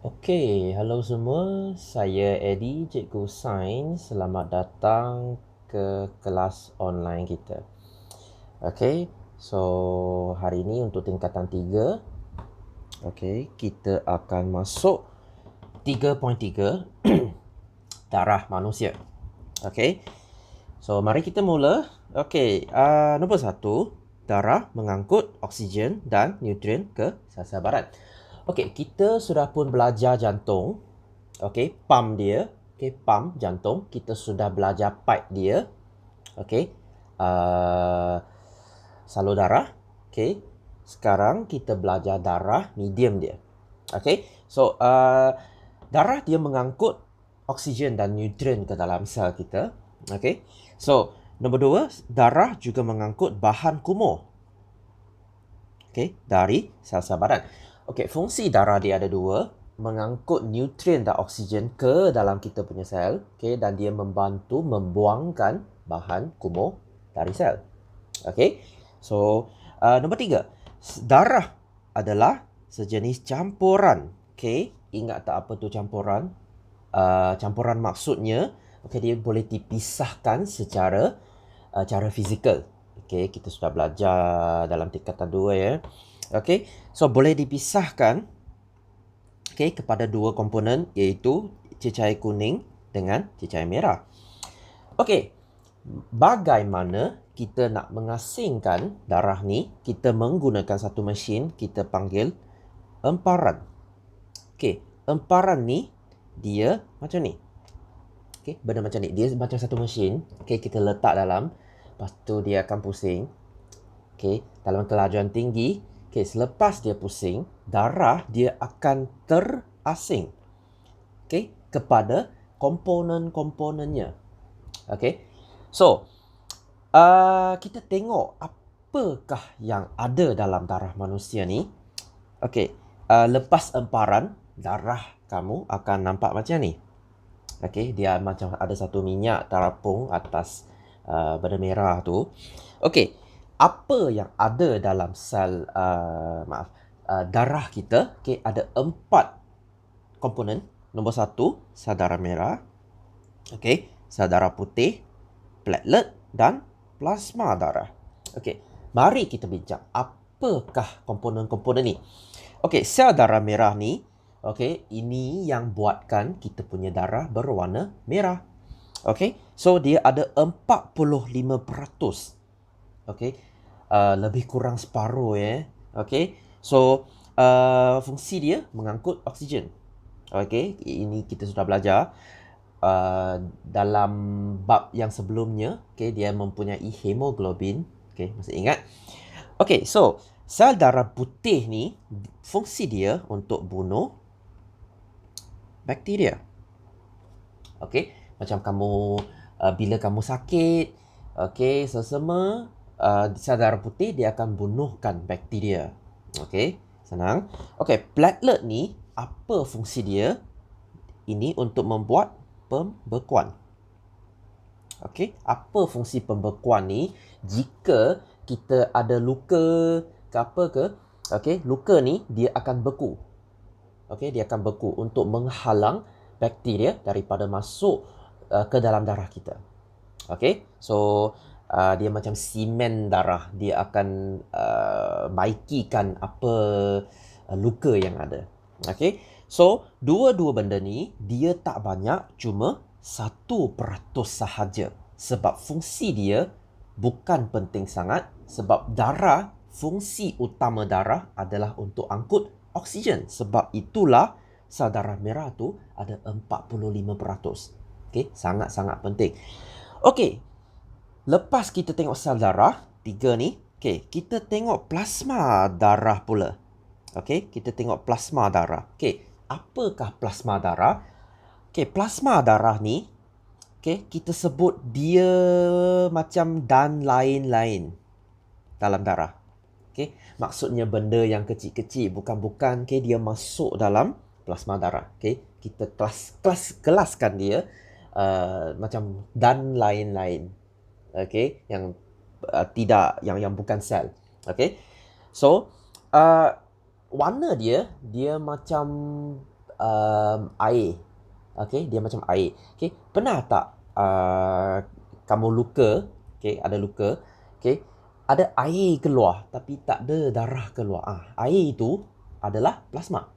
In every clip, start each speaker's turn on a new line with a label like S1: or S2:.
S1: Okey, halo semua. Saya Eddie, cikgu sains. Selamat datang ke kelas online kita. Okey, so hari ini untuk tingkatan 3. Okey, kita akan masuk 3.3 darah manusia. Okey, so mari kita mula. Okey, nombor 1, darah mengangkut oksigen dan nutrien ke sasaran badan. Okey, kita sudah pun belajar jantung. Okey, pump dia. Okey, pump jantung. Kita sudah belajar pipe dia. Okey. Salur darah. Okey. Sekarang kita belajar darah medium dia. Okey. So, darah dia mengangkut oksigen dan nutrien ke dalam sel kita. Okey. So, nombor 2, darah juga mengangkut bahan kumuh. Okey, dari sel-sel badan. Okey, fungsi darah dia ada 2, mengangkut nutrien dan oksigen ke dalam kita punya sel, okey, dan dia membantu membuangkan bahan kumuh dari sel. Okey. So, nombor 3, darah adalah sejenis campuran. Okey, ingat tak apa tu campuran? Campuran maksudnya, okey, dia boleh dipisahkan secara cara fizikal. Okey, kita sudah belajar dalam tingkatan 2 ya. Okey, so boleh dipisahkan kepada dua komponen, iaitu cecair kuning dengan cecair merah. Okey, bagaimana kita nak mengasingkan darah ni? Kita menggunakan satu mesin, kita panggil emparan. Okey, emparan ni dia macam ni. Okey, benda macam ni. Dia macam satu mesin. Okey, kita letak dalam, lepas tu dia akan pusing. Okey, dalam kelajuan tinggi. Okey, selepas dia pusing, darah dia akan terasing. Okey, kepada komponen-komponennya. Okey. So, kita tengok apakah yang ada dalam darah manusia ni. Okey, lepas emparan, darah kamu akan nampak macam ni. Okey, dia macam ada satu minyak terapung atas benda merah tu. Okey, apa yang ada dalam sel darah kita? Okey, ada 4 komponen. Nombor 1, sel darah merah. Okey, sel darah putih, platelet dan plasma darah. Okey, mari kita bincang apakah komponen-komponen ni. Okey, sel darah merah ni, okey, ini yang buatkan kita punya darah berwarna merah. Okey, so dia ada 45%. Okey, lebih kurang separuh ya. Okey, so fungsi dia mengangkut oksigen. Okey, ini kita sudah belajar dalam bab yang sebelumnya. Okey, dia mempunyai hemoglobin. Okey, masih ingat? Okey, so sel darah putih ni fungsi dia untuk bunuh bakteria. Okey, macam kamu bila kamu sakit, okey, sesama sel darah putih dia akan bunuhkan bakteria. Okey, senang. Okey, platelet ni apa fungsi dia? Ini untuk membuat pembekuan. Okey, apa fungsi pembekuan ni? Jika kita ada luka ke apa ke, okey, luka ni dia akan beku. Okey, dia akan beku untuk menghalang bakteria daripada masuk ke dalam darah kita. Okey, so dia macam simen darah. Dia akan baikikan apa luka yang ada. Okey, so dua-dua benda ni dia tak banyak, cuma 1% sahaja. Sebab fungsi dia bukan penting sangat. Sebab darah, fungsi utama darah adalah untuk angkut oksigen. Sebab itulah sel darah merah tu ada 45%. Okey, sangat-sangat penting. Okey, lepas kita tengok sel darah, 3 ni, okey, kita tengok plasma darah pula. Okey, kita tengok plasma darah. Okey, apakah plasma darah? Okey, plasma darah ni, okey, kita sebut dia macam dan lain-lain dalam darah. Okey, maksudnya benda yang kecil-kecil, bukan-bukan okey dia masuk dalam plasma darah. Okey, kita kelaskan dia macam dan lain-lain. Okey, yang tidak yang bukan sel. Okey. So, warna dia macam air. Okey, dia macam air. Okey, pernah tak kamu luka, okey, ada luka, okey, ada air keluar tapi tak ada darah keluar. Air itu adalah plasma.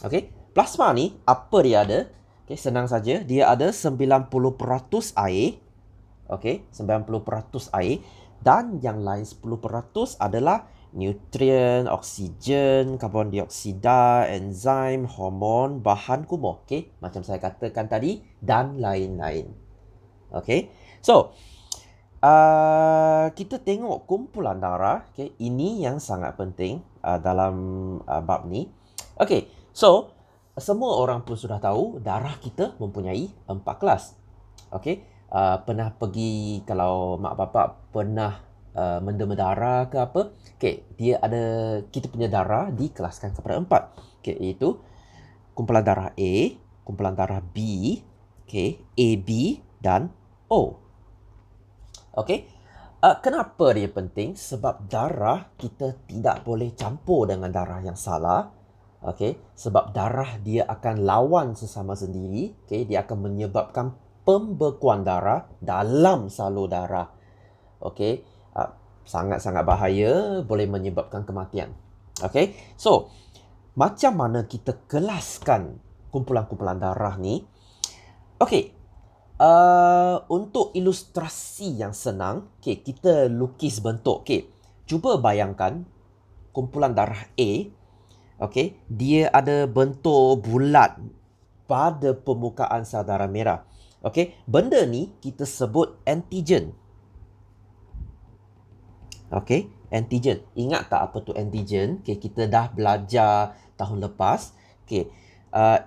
S1: Okey, plasma ni apa dia ada? Okey, senang saja, dia ada 90% air. Okey, 90% air dan yang lain 10% adalah nutrien, oksigen, karbon dioksida, enzim, hormon, bahan kumuh. Okey, macam saya katakan tadi dan lain-lain. Okey. So, kita tengok kumpulan darah. Okey, ini yang sangat penting dalam bab ni. Okey. So, semua orang pun sudah tahu darah kita mempunyai 4 kelas. Okey. Pernah pergi, kalau mak bapak pernah mendema darah ke apa, okey, dia ada, kita punya darah dikelaskan kepada 4. Okey, iaitu kumpulan darah A, kumpulan darah B, okey, AB dan O. Okey. Kenapa dia penting? Sebab darah kita tidak boleh campur dengan darah yang salah. Okey, sebab darah dia akan lawan sesama sendiri. Okey, dia akan menyebabkan pembekuan darah dalam salur darah. Okey, sangat-sangat bahaya, boleh menyebabkan kematian. Okey, so macam mana kita kelaskan kumpulan-kumpulan darah ni? Okey, untuk ilustrasi yang senang, okey, kita lukis bentuk. Okey, cuba bayangkan kumpulan darah A. Okey, dia ada bentuk bulat pada permukaan sel darah merah. Okey, benda ni kita sebut antigen. Okey, antigen. Ingat tak apa tu antigen? Okey, kita dah belajar tahun lepas. Okey,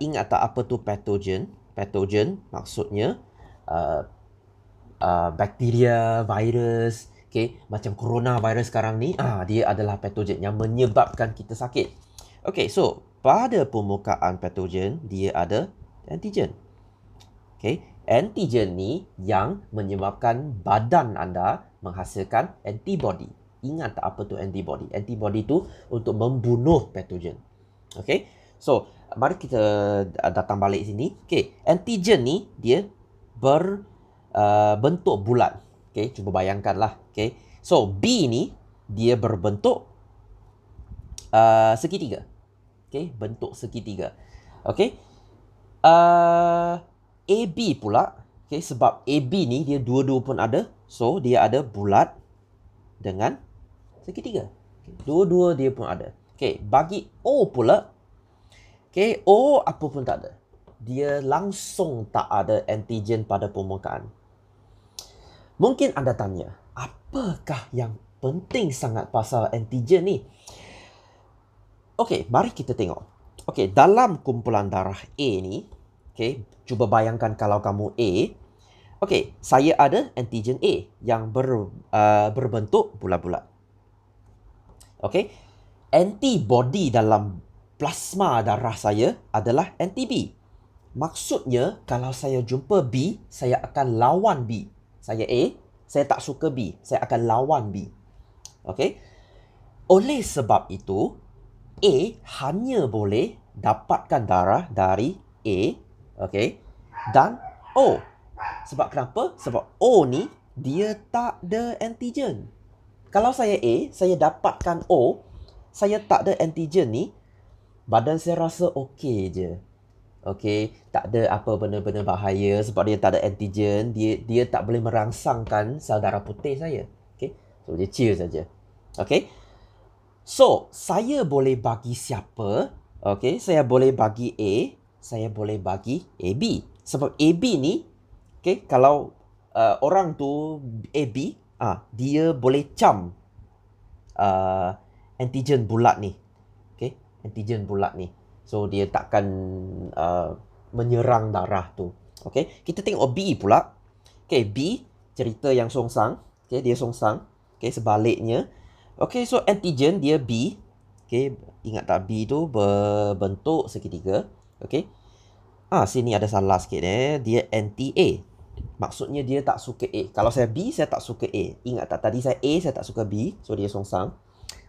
S1: ingat tak apa tu patogen? Patogen maksudnya bakteria, virus. Okey, macam coronavirus sekarang ni, dia adalah patogen yang menyebabkan kita sakit. Okey, so pada permukaan patogen dia ada antigen. Okey, antigen ni yang menyebabkan badan anda menghasilkan antibody. Ingat tak apa tu antibody? Antibody tu untuk membunuh patogen. Okey, so mari kita datang balik sini. Okey, antigen ni dia berbentuk bulat. Okey, cuba bayangkanlah. Okey, so B ni dia berbentuk segitiga. Okey, bentuk segitiga. Okey, AB pula, okay, sebab AB ni dia dua-dua pun ada. So, dia ada bulat dengan segitiga. Okay, dua-dua dia pun ada. Okay, bagi O pula, okay, O apa pun tak ada. Dia langsung tak ada antigen pada permukaan. Mungkin anda tanya, apakah yang penting sangat pasal antigen ni? Okay, mari kita tengok. Okay, dalam kumpulan darah A ni, okay, cuba bayangkan kalau kamu A. Okay, saya ada antigen A yang berbentuk bulat-bulat. Okay, antibody dalam plasma darah saya adalah anti-B. Maksudnya, kalau saya jumpa B, saya akan lawan B. Saya A, saya tak suka B. Saya akan lawan B. Okay, oleh sebab itu, A hanya boleh dapatkan darah dari A, okay, dan O. Sebab kenapa? Sebab O ni dia tak ada antigen. Kalau saya A, saya dapatkan O, saya tak ada antigen ni, badan saya rasa okey je. Okey, tak ada apa benda-benda bahaya sebab dia tak ada antigen, dia tak boleh merangsangkan sel darah putih saya. Okey, so dia chill saja. Okey. So, saya boleh bagi siapa? Okey, saya boleh bagi A, saya boleh bagi AB. Sebab AB ni, okey, kalau orang tu AB, dia boleh cam antigen bulat ni. Okey, antigen bulat ni. So, dia takkan menyerang darah tu. Okey, kita tengok B pula. Okey, B, cerita yang songsang. Okey, dia songsang. Okey, sebaliknya. Okey, so antigen dia B. Okey, ingat tak B tu berbentuk segitiga. Okey. Sini ada salah sikit Dia anti-A. Maksudnya dia tak suka A. Kalau saya B, saya tak suka A. Ingat tak tadi saya A, saya tak suka B. So dia songsang.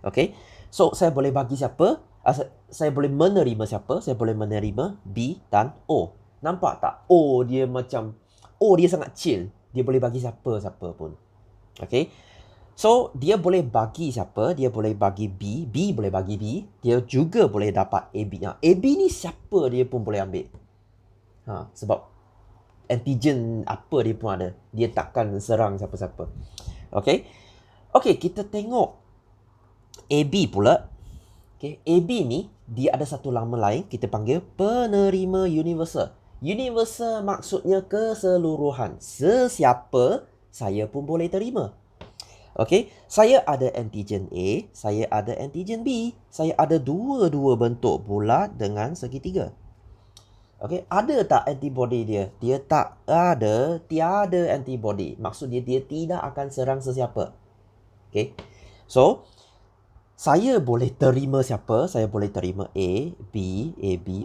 S1: Okey. So saya boleh bagi siapa? Saya boleh menerima siapa? Saya boleh menerima B dan O. Nampak tak? O dia macam, O dia sangat chill. Dia boleh bagi siapa-siapa pun. Okay. So, dia boleh bagi siapa? Dia boleh bagi B. B boleh bagi B. Dia juga boleh dapat AB. AB ni siapa dia pun boleh ambil. Sebab antigen apa dia pun ada. Dia takkan serang siapa-siapa. Okay. Okay, kita tengok AB pula. Okay, AB ni dia ada satu nama lain kita panggil penerima universal. Universal maksudnya keseluruhan. Sesiapa saya pun boleh terima. Okay, saya ada antigen A, saya ada antigen B. Saya ada dua-dua bentuk bulat dengan segitiga. Okay, ada tak antibody dia? Dia tak ada, tiada antibody. Maksud dia tidak akan serang sesiapa. Okay, so saya boleh terima siapa? Saya boleh terima A, B,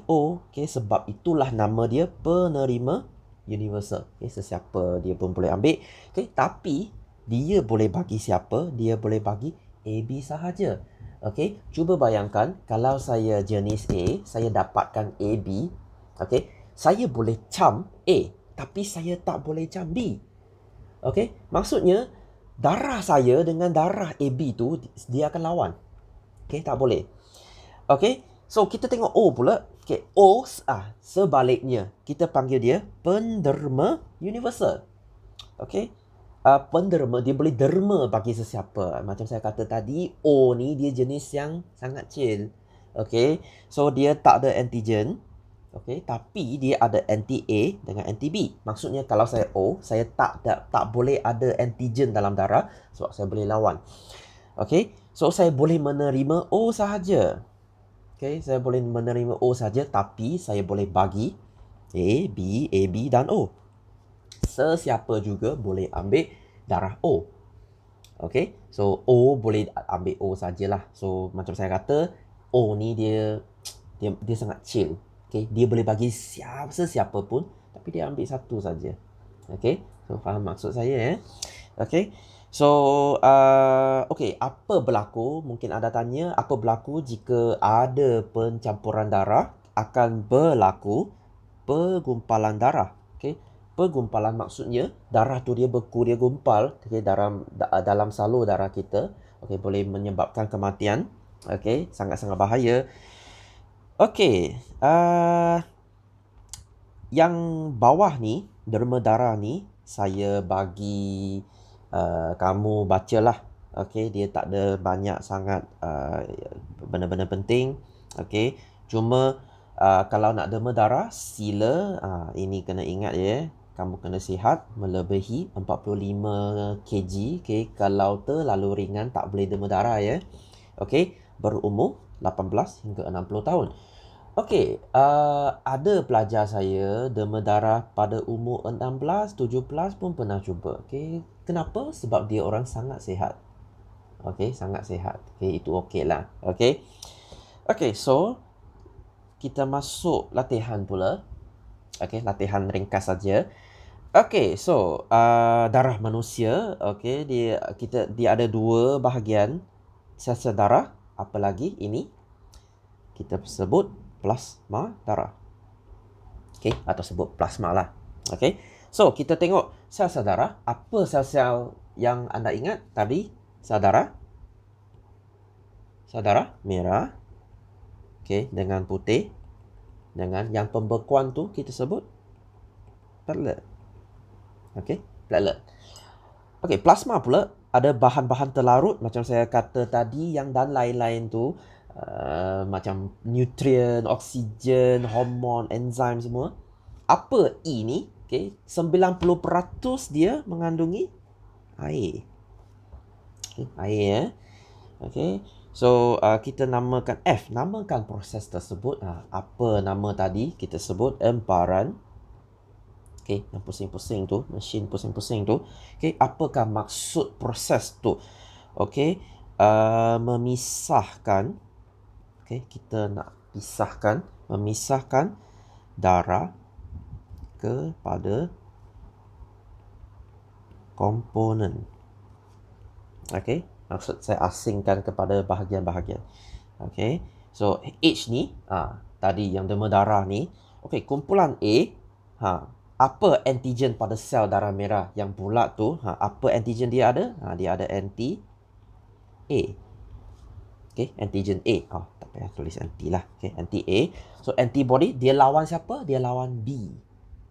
S1: O. Okay, sebab itulah nama dia penerima universal. Okay, sesiapa dia pun boleh ambil. Okay, tapi dia boleh bagi siapa? Dia boleh bagi AB sahaja. Okay, cuba bayangkan kalau saya jenis A, saya dapatkan AB. Okay, saya boleh cam A, tapi saya tak boleh cam B. Okay, maksudnya darah saya dengan darah AB tu dia akan lawan. Okay, tak boleh. Okay, so kita tengok O pula. Okay, O sebaliknya. Kita panggil dia penderma universal. Okay, penderma, dia boleh derma bagi sesiapa. Macam saya kata tadi, O ni dia jenis yang sangat chill. Okay, so dia tak ada antigen. Okay, tapi dia ada anti A dengan anti B. Maksudnya kalau saya O, saya tak boleh ada antigen dalam darah sebab saya boleh lawan. Okay, so saya boleh menerima O sahaja. Okay, saya boleh menerima O saja, tapi saya boleh bagi A, B dan O. Sesiapa juga boleh ambil darah O. Okay, so O boleh ambil O sajalah. So macam saya kata, O ni dia sangat chill. Okay, dia boleh bagi sesiapa pun, tapi dia ambil satu saja. Okay, so faham maksud saya Okay, so okay, apa berlaku? Mungkin anda tanya, apa berlaku jika ada pencampuran darah? Akan berlaku pergumpalan darah. Okay, pergumpalan maksudnya darah tu dia beku, dia gumpal okay, dalam salur darah kita. Okay, boleh menyebabkan kematian. Okay, sangat-sangat bahaya. Okay, yang bawah ni, derma darah ni, saya bagi kamu bacalah. Okay, dia tak ada banyak sangat benda-benda penting. Okay, cuma kalau nak derma darah, sila ini kena ingat ya. Kamu kena sihat melebihi 45 kg. Okay, kalau terlalu ringan tak boleh derma darah ya. Okay, berumur 18 hingga 60 tahun. Okey, ada pelajar saya derma darah pada umur 16, 17 pun pernah cuba. Okey, kenapa? Sebab dia orang sangat sihat. Okey, sangat sihat. Okey, itu okeylah. Okey. Okey, so kita masuk latihan pula. Okey, latihan ringkas saja. Okey, so darah manusia, okey, dia ada dua bahagian. Sel-sel darah, apa lagi ini? Kita sebut plasma darah. Okay, atau sebut plasma lah. Okay, so kita tengok sel-sel darah. Apa sel-sel yang anda ingat tadi? Sel darah merah. Okay, dengan putih. Dengan yang pembekuan tu kita sebut platelet. Okay, platelet. Okay, plasma pula ada bahan-bahan terlarut macam saya kata tadi yang dan lain-lain tu. Macam nutrien, oksigen, hormon, enzim semua. Apa E ni? Okay, 90% dia mengandungi air. Okay, air ya. Okay, so kita namakan F. Namakan proses tersebut. Apa nama tadi? Kita sebut emparan. Okay, yang pusing-pusing tu, mesin pusing-pusing tu. Okay, apakah maksud proses tu? Okay, memisahkan. Okay, kita nak memisahkan darah kepada komponen. Okay, maksud saya asingkan kepada bahagian-bahagian. Okay, So H ni, tadi yang dema darah ni, okey, kumpulan A, apa antigen pada sel darah merah yang bulat tu, apa antigen dia ada? Dia ada anti-A. Okey, antigen A. Tak payah tulis anti lah. Okey, anti-A. So antibody dia lawan siapa? Dia lawan B.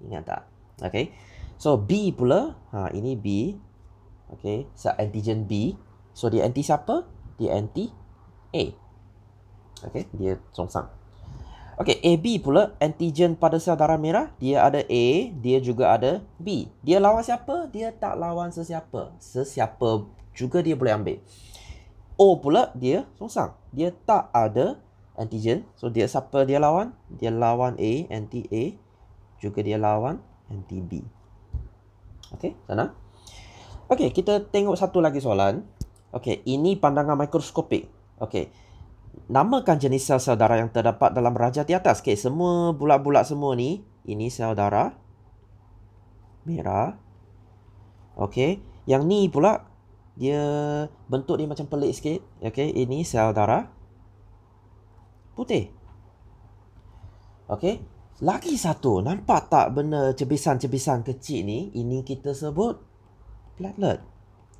S1: Ingat tak? Okey. So B pula, ini B. Okey, antigen B. So dia anti siapa? Dia anti A. Okey, dia songsang. Okey, AB pula antigen pada sel darah merah, dia ada A, dia juga ada B. Dia lawan siapa? Dia tak lawan sesiapa. Sesiapa juga dia boleh ambil. O pula dia songsang. Dia tak ada antigen. So dia siapa dia lawan? Dia lawan A, anti A. Juga dia lawan anti B. Okey, senang. Okey, kita tengok satu lagi soalan. Okey, ini pandangan mikroskopik. Okey. Namakan jenis sel-sel darah yang terdapat dalam rajah di atas. Okey, semua bulat-bulat semua ni, ini sel darah merah. Okey, yang ni pula dia bentuk dia macam pelik sikit. Okey, ini sel darah putih. Okey, lagi satu, nampak tak benda cebisan-cebisan kecil ni? Ini kita sebut platelet.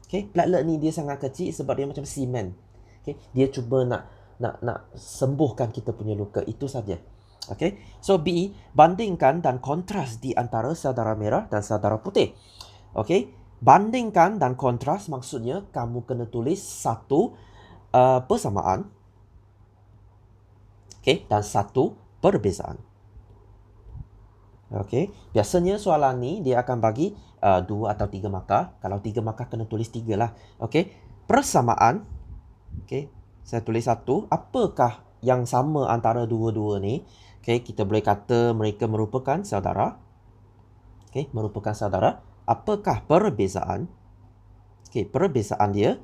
S1: Okey, platelet ni dia sangat kecil sebab dia macam semen. Okey, dia cuba nak sembuhkan kita punya luka. Itu saja. Okay. So B, bandingkan dan kontras di antara sel darah merah dan sel darah putih. Okay. Bandingkan dan kontras maksudnya kamu kena tulis satu persamaan. Okay. Dan satu perbezaan. Okay. Biasanya soalan ni dia akan bagi 2 atau 3 markah. Kalau 3 markah kena tulis 3 lah. Okay. Persamaan. Okay. Saya tulis satu. Apakah yang sama antara dua-dua ni? Okay, kita boleh kata mereka merupakan sel darah. Okay, merupakan sel darah. Apakah perbezaan? Okay, perbezaan dia.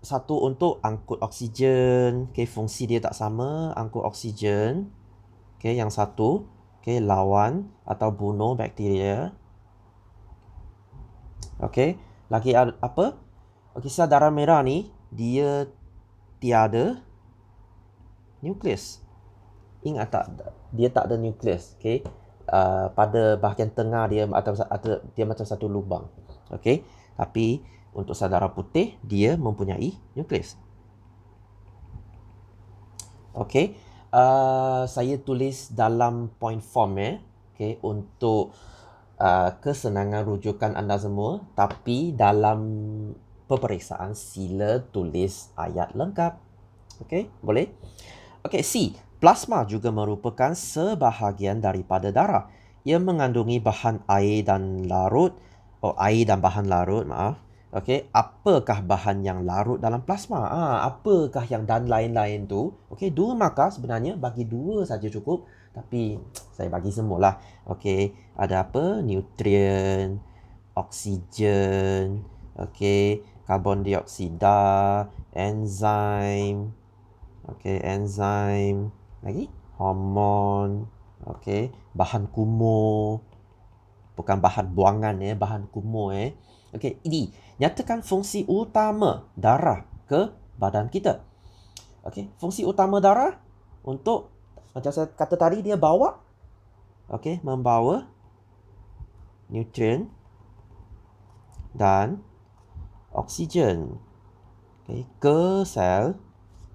S1: Satu untuk angkut oksigen. Okay, fungsi dia tak sama. Angkut oksigen. Okay, yang satu. Okay, lawan atau bunuh bakteria. Okay, lagi apa? Okay, sel darah merah ni dia tiada nukleus. Ingat tak? Dia tak ada nukleus. Okay? Pada bahagian tengah dia atau dia macam satu lubang. Okay? Tapi untuk sel darah putih dia mempunyai nukleus. Okay? Saya tulis dalam point form okay? Untuk kesenangan rujukan anda semua. Tapi dalam peperiksaan sila tulis ayat lengkap. Okey, boleh? Okey, C. Plasma juga merupakan sebahagian daripada darah. Ia mengandungi bahan air dan larut. Air dan bahan larut, maaf. Okey, apakah bahan yang larut dalam plasma? Apakah yang dan lain-lain tu? Okey, 2 markah sebenarnya, bagi 2 saja cukup. Tapi saya bagi semualah. Okey, ada apa? Nutrien, oksigen, okey, karbon dioksida, enzim. Okey, enzim. Lagi? Hormon. Okey, bahan kumur. Bukan bahan buangan bahan kumur Okey, ini nyatakan fungsi utama darah ke badan kita. Okey, fungsi utama darah untuk macam saya kata tadi dia bawa membawa nutrien dan oksigen ke sel.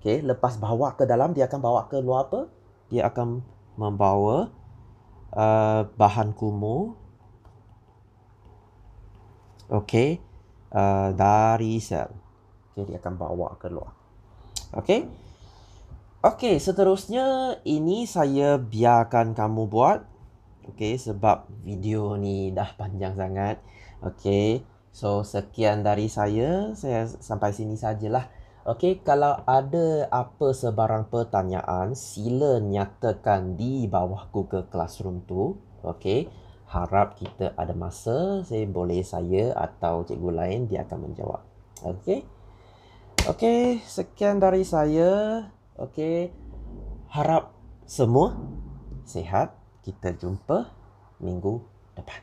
S1: Lepas bawa ke dalam, dia akan bawa ke luar apa? Dia akan membawa bahan kumur dari sel. Dia akan bawa ke luar. Seterusnya ini saya biarkan kamu buat. Sebab video ni dah panjang sangat. So sekian dari saya sampai sini sajalah. Kalau ada apa sebarang pertanyaan, sila nyatakan di bawah Google Classroom tu. Harap kita ada masa, saya atau cikgu lain dia akan menjawab. Sekian dari saya. Harap semua sihat. Kita jumpa minggu depan.